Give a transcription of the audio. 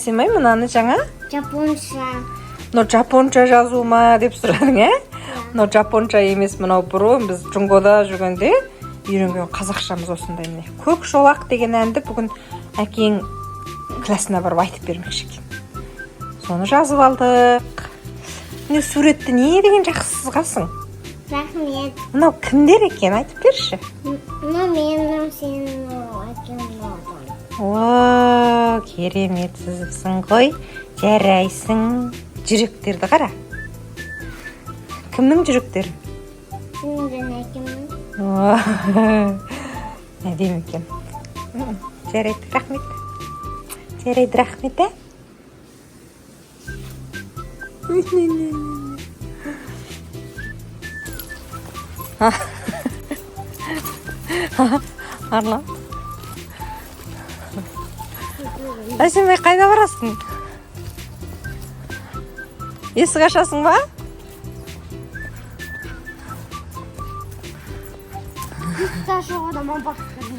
Сенбай мынаны жаңа? Жапонша. Но жапонша жазу ма деп сұрадың, Но жапонша емес, мынау бұрын біз Жұңғода жүргенде үйренген қазақшамыз осындай міне. Көк шолақ деген әнді бүгін әкең классына барып айтып бермекші екен. Соны жазып алдық. Міне суретті не деген жақсы сызғансың? Рахмет. Мынау кімдер екен, айтып берші. Мынау менің, сенің, әкемнің адам. О, керемет сызыпсың ғой. Жарайсың. Жүректерді қара. Кімнің жүректері? Сенің әкемнің. Әдемі екен. Жарайды, рахмет. Жарайды, рахмет, Арла. Әсембай, қайда барасың? Есік ашасың ба? Та жоғада мамбақтың.